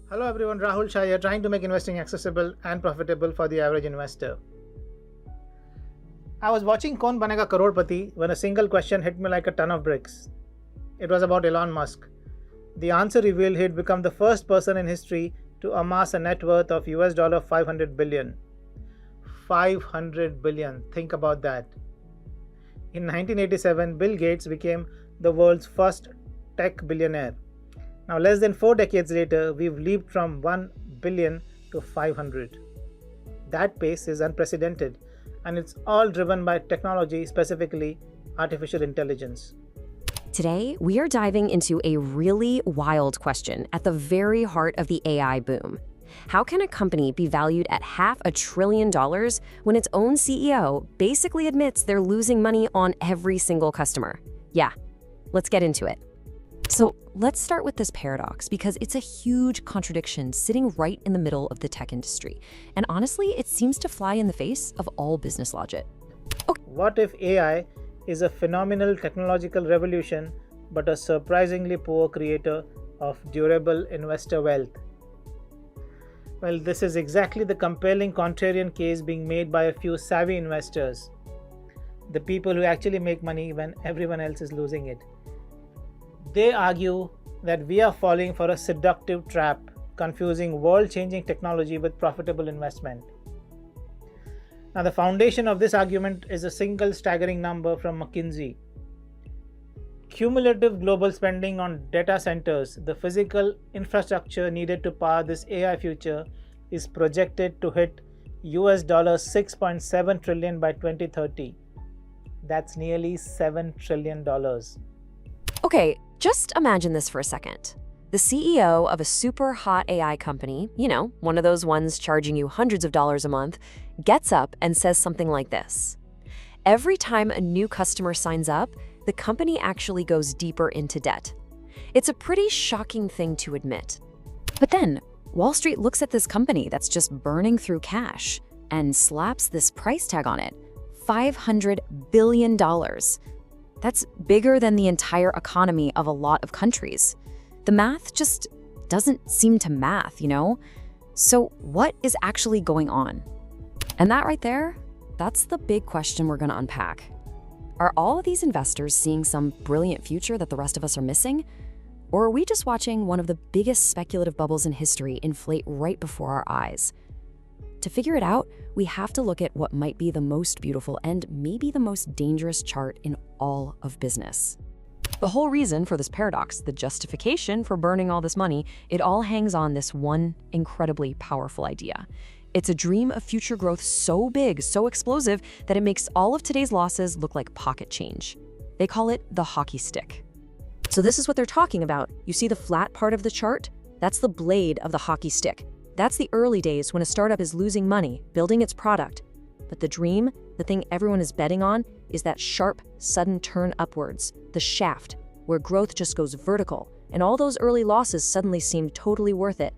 Hello everyone, Rahul Shah here, trying to make investing accessible and profitable for the average investor. I was watching Kaun Banega Crorepati when a single question hit me like a ton of bricks. It was about Elon Musk. The answer revealed he'd become the first person in history to amass a net worth of US 500 billion. 500 billion, think about that. In 1987, Bill Gates became the world's first tech billionaire. Now, less than 4 decades later, we've leaped from 1 billion to 500. That pace is unprecedented, and it's all driven by technology, specifically artificial intelligence. Today, we are diving into a really wild question at the very heart of the AI boom. How can a company be valued at $500 billion when its own CEO basically admits they're losing money on every single customer? Yeah, let's get into it. So let's start with this paradox because it's a huge contradiction sitting right in the middle of the tech industry. And honestly, it seems to fly in the face of all business logic. What if AI is a phenomenal technological revolution but a surprisingly poor creator of durable investor wealth? Well, this is exactly the compelling contrarian case being made by a few savvy investors, the people who actually make money when everyone else is losing it. They argue that we are falling for a seductive trap, confusing world-changing technology with profitable investment. Now, the foundation of this argument is a single staggering number from McKinsey. Cumulative global spending on data centers, the physical infrastructure needed to power this AI future, is projected to hit $6.7 trillion by 2030. That's nearly $7 trillion. Okay, just imagine this for a second. The CEO of a super hot AI company, one of those ones charging you hundreds of dollars a month, gets up and says something like this. Every time a new customer signs up, the company actually goes deeper into debt. It's a pretty shocking thing to admit. But then, Wall Street looks at this company that's just burning through cash and slaps this price tag on it, $500 billion. That's bigger than the entire economy of a lot of countries. The math just doesn't seem to math, So what is actually going on? And that right there, that's the big question we're going to unpack. Are all of these investors seeing some brilliant future that the rest of us are missing? Or are we just watching one of the biggest speculative bubbles in history inflate right before our eyes? To figure it out, we have to look at what might be the most beautiful and maybe the most dangerous chart in all of business. The whole reason for this paradox, the justification for burning all this money, it all hangs on this one incredibly powerful idea. It's a dream of future growth so big, so explosive, that it makes all of today's losses look like pocket change. They call it the hockey stick. So this is what they're talking about. You see the flat part of the chart? That's the blade of the hockey stick. That's the early days when a startup is losing money, building its product. But the dream, the thing everyone is betting on, is that sharp, sudden turn upwards, the shaft, where growth just goes vertical, and all those early losses suddenly seem totally worth it.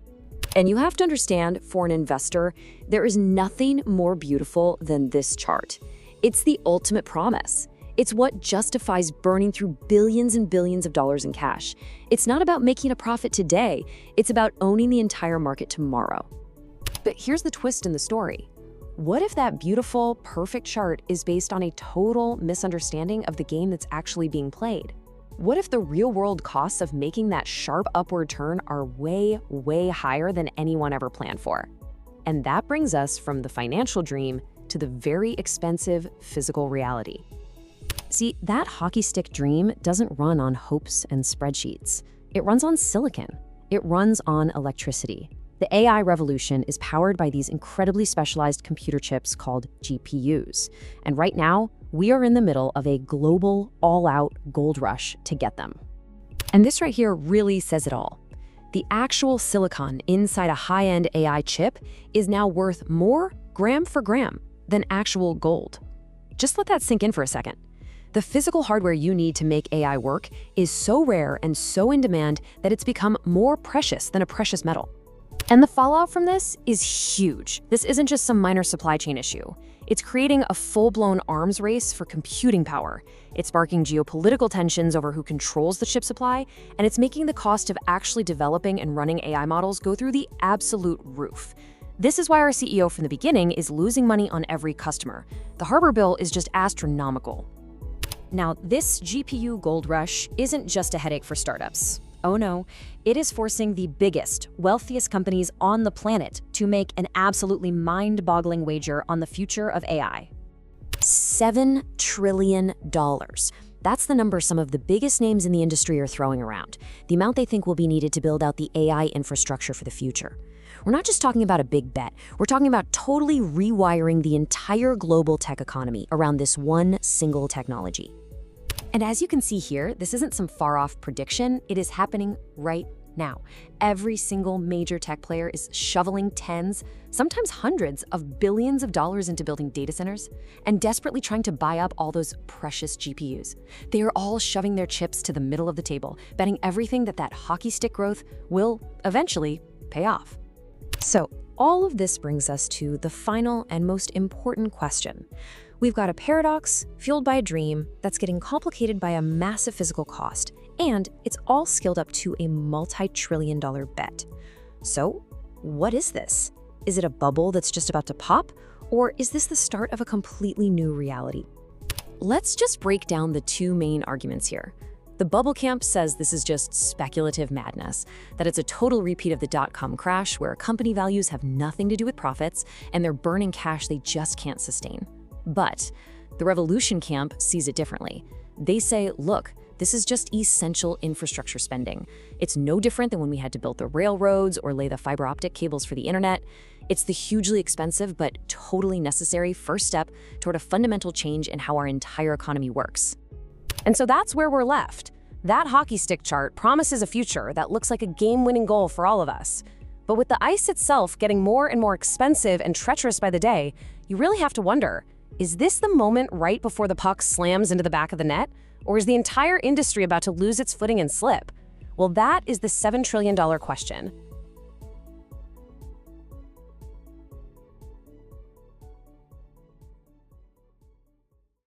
And you have to understand, for an investor, there is nothing more beautiful than this chart. It's the ultimate promise. It's what justifies burning through billions and billions of dollars in cash. It's not about making a profit today, it's about owning the entire market tomorrow. But here's the twist in the story. What if that beautiful, perfect chart is based on a total misunderstanding of the game that's actually being played? What if the real-world costs of making that sharp upward turn are way, way higher than anyone ever planned for? And that brings us from the financial dream to the very expensive physical reality. See, that hockey stick dream doesn't run on hopes and spreadsheets. It runs on silicon. It runs on electricity. The AI revolution is powered by these incredibly specialized computer chips called GPUs. And right now, we are in the middle of a global, all-out gold rush to get them. And this right here really says it all. The actual silicon inside a high-end AI chip is now worth more gram for gram than actual gold. Just let that sink in for a second. The physical hardware you need to make AI work is so rare and so in demand that it's become more precious than a precious metal. And the fallout from this is huge. This isn't just some minor supply chain issue. It's creating a full-blown arms race for computing power. It's sparking geopolitical tensions over who controls the chip supply, and it's making the cost of actually developing and running AI models go through the absolute roof. This is why our CEO from the beginning is losing money on every customer. The hardware bill is just astronomical. Now, this GPU gold rush isn't just a headache for startups. Oh no, it is forcing the biggest, wealthiest companies on the planet to make an absolutely mind-boggling wager on the future of AI. $7 trillion. That's the number some of the biggest names in the industry are throwing around, the amount they think will be needed to build out the AI infrastructure for the future. We're not just talking about a big bet, we're talking about totally rewiring the entire global tech economy around this one single technology. And as you can see here, this isn't some far-off prediction, it is happening right now. Every single major tech player is shoveling tens, sometimes hundreds of billions of dollars into building data centers and desperately trying to buy up all those precious GPUs. They are all shoving their chips to the middle of the table, betting everything that hockey stick growth will eventually pay off. So, all of this brings us to the final and most important question. We've got a paradox fueled by a dream that's getting complicated by a massive physical cost, and it's all scaled up to a multi-trillion-dollar bet. So, what is this? Is it a bubble that's just about to pop, or is this the start of a completely new reality? Let's just break down the two main arguments here. The bubble camp says this is just speculative madness, that it's a total repeat of the dot-com crash where company values have nothing to do with profits and they're burning cash they just can't sustain. But the revolution camp sees it differently. They say, look, this is just essential infrastructure spending. It's no different than when we had to build the railroads or lay the fiber optic cables for the internet. It's the hugely expensive but totally necessary first step toward a fundamental change in how our entire economy works. And so that's where we're left. That hockey stick chart promises a future that looks like a game-winning goal for all of us. But with the ice itself getting more and more expensive and treacherous by the day, you really have to wonder, is this the moment right before the puck slams into the back of the net? Or is the entire industry about to lose its footing and slip? Well, that is the $7 trillion question.